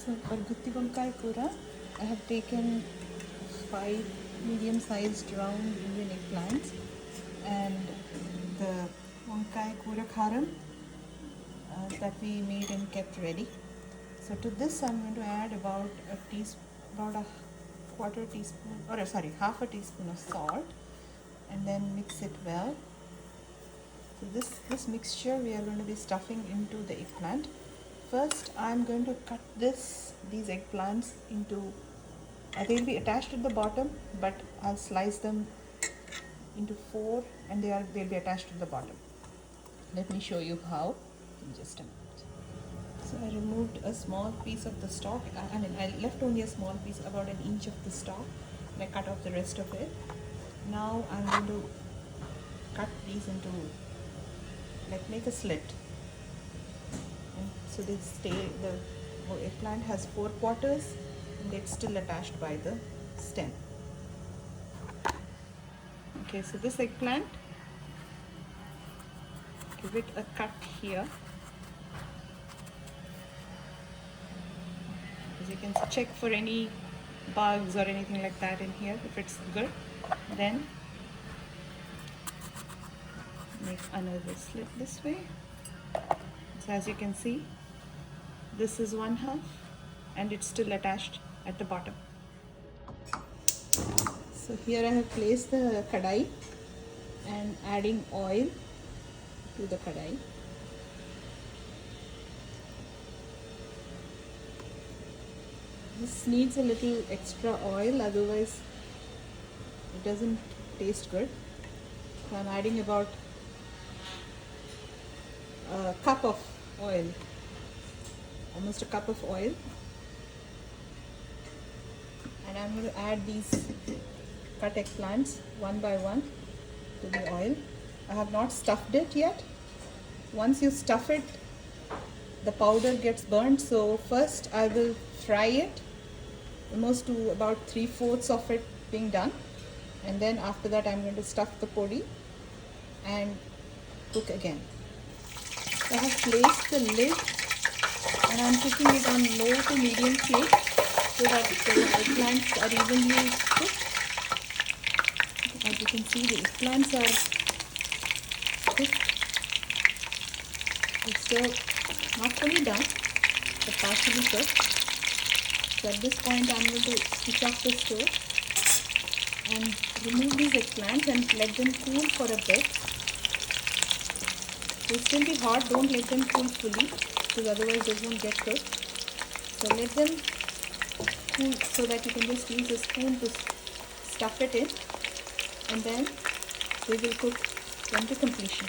So for Gutti Vankaya Koora, I have taken 5 medium-sized round Indian eggplants and the Vankaya Koora Kharam that we made and kept ready. So to this I'm going to add about a quarter teaspoon, or sorry, half a teaspoon of salt, and then mix it well. So this mixture we are going to be stuffing into the eggplant. First I'm going to cut these eggplants into, they'll be attached at the bottom, but I'll slice them into 4 and they'll be attached to the bottom. Let me show you how in just a minute. So I removed a small piece of the stalk. I left only a small piece, about an inch of the stalk, and I cut off the rest of it. Now I'm going to cut these into, like, make a slit. And so they stay, the eggplant has 4 quarters and it's still attached by the stem. Okay, so this eggplant, give it a cut here. As you can check for any bugs or anything like that in here. If it's good, then make another slit this way. So as you can see, this is one half and it's still attached at the bottom. So here I have placed the kadai and adding oil to the kadai. This needs a little extra oil, otherwise it doesn't taste good. So I'm adding about a cup of oil, almost a cup of oil, and I'm going to add these cut eggplants one by one to the oil. I have not stuffed it yet. Once you stuff it, the powder gets burnt, so first I will fry it almost to about 3/4 of it being done, and then after that I'm going to stuff the podi and cook again. So I have placed the lid and I'm cooking it on low to medium flame so that the eggplants are evenly cooked. As you can see, the eggplants are cooked. It's still not fully done, but partially cooked. So at this point I'm going to switch off the stove and remove these eggplants and let them cool for a bit. They still be hot, don't let them cool fully because otherwise they won't get cooked. So let them cool so that you can just use a spoon to stuff it in, and then they will cook them to completion.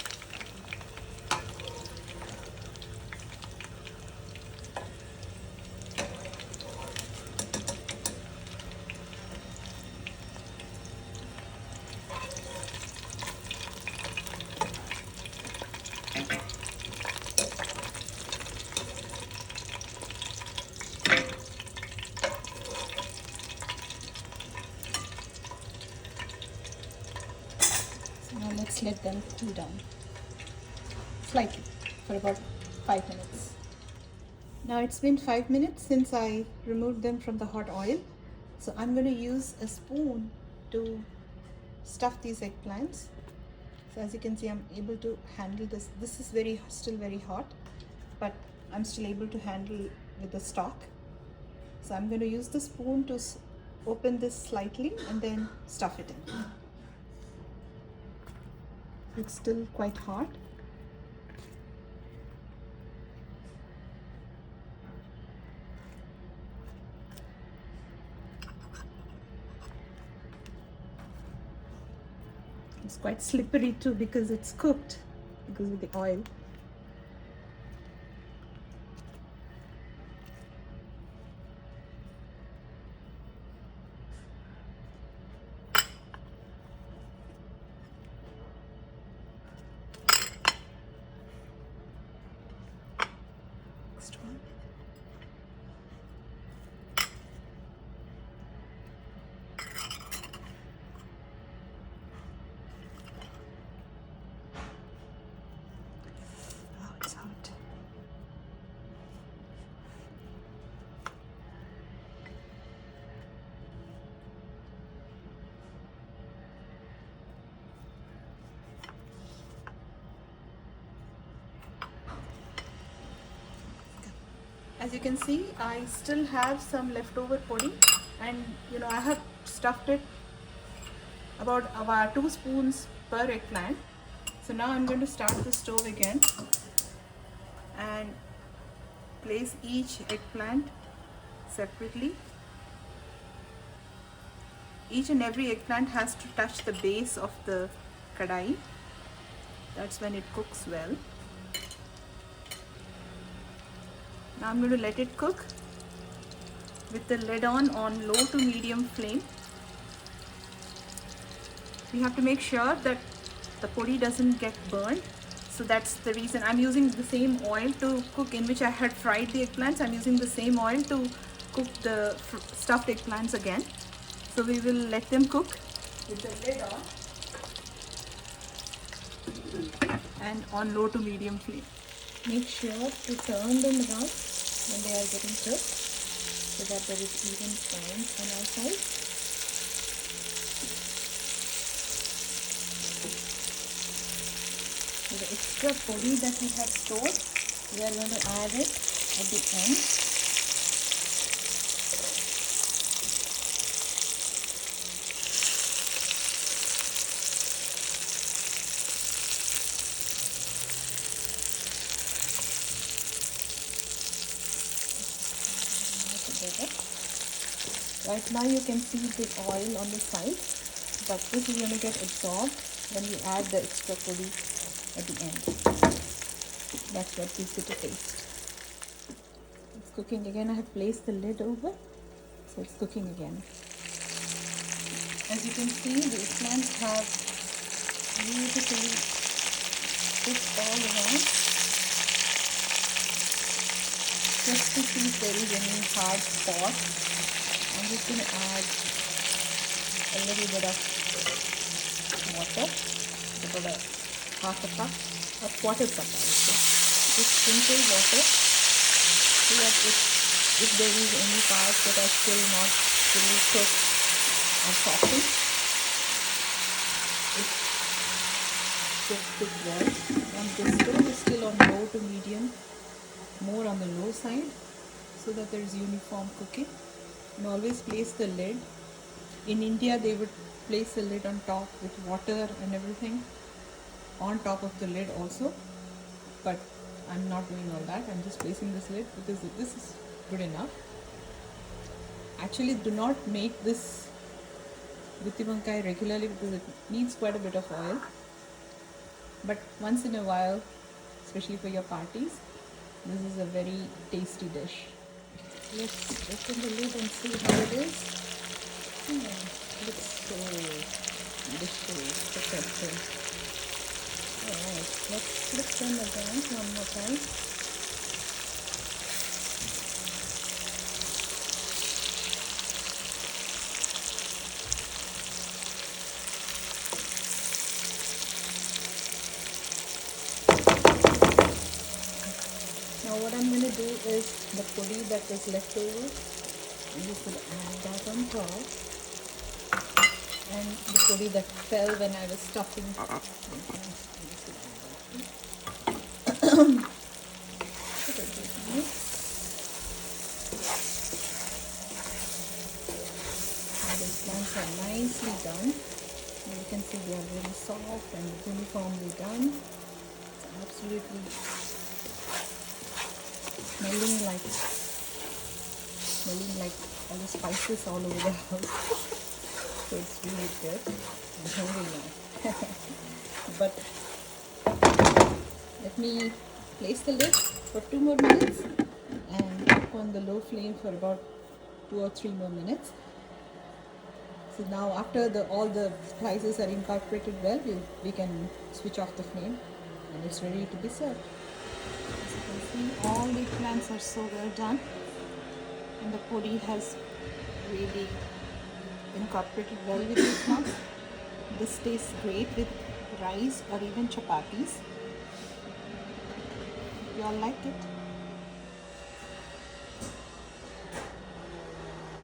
Now let's let them cool down slightly for about 5 minutes. Now it's been 5 minutes since I removed them from the hot oil. So I'm going to use a spoon to stuff these eggplants. So as you can see, I'm able to handle this. This is still very hot, but I'm still able to handle with the stalk. So I'm going to use the spoon to open this slightly and then stuff it in. It's still quite hot. It's quite slippery too because it's cooked because of the oil. Next one. As you can see, I still have some leftover podi, and I have stuffed it about 2 spoons per eggplant. So now I'm going to start the stove again and place each eggplant separately. Each and every eggplant has to touch the base of the kadai. That's when it cooks well. Now I'm going to let it cook with the lid on low to medium flame. We have to make sure that the podi doesn't get burned. So that's the reason I'm using the same oil to cook in which I had fried the eggplants. I'm using the same oil to cook the stuffed eggplants again. So we will let them cook with the lid on and on low to medium flame. Make sure to turn them around when they are getting cooked so that there is even frying on our side. So the extra podi that we have stored, we are going to add it at the end. Right now you can see the oil on the side, but this is going to get absorbed when we add the extra podi at the end. That's what gives it a taste. It's cooking again. I have placed the lid over, so it's cooking again. As you can see, the eggplants have beautifully cooked all around. Just to see if there is any hard spot, I'm just going to add a little bit of water, about half a cup, a quarter cup I would say. Just simple water, so that if there is any parts that are still not fully cooked or softened, it gets cooked well. And the stove is still on low to medium, more on the low side, so that there is uniform cooking. And always place the lid. In India they would place the lid on top with water and everything on top of the lid also, but I'm not doing all that. I'm just placing this lid because this is good enough. Actually, do not make this Gutti Vankaya regularly because it needs quite a bit of oil, but once in a while, especially for your parties, this is a very tasty dish. Let's open the lid and see how it is. Looks so delicious, perfect. Alright, let's flip them again one more time. Now what I'm going to do is the podi that was left over, I'm just going to add that on top, and the podi that fell when I was stuffing. Now the plants are nicely done. You can see they are very soft and uniformly done. It's absolutely smelling like all the spices all over the house. So it's really good. I'm hungry now. But let me place the lid for 2 more minutes and cook on the low flame for about 2 or 3 more minutes. So now after all the spices are incorporated well, we can switch off the flame and it's ready to be served. As you can see, all the plants are so well done and the podi has really incorporated well with the plants. This tastes great with rice or even chapatis. You all like it?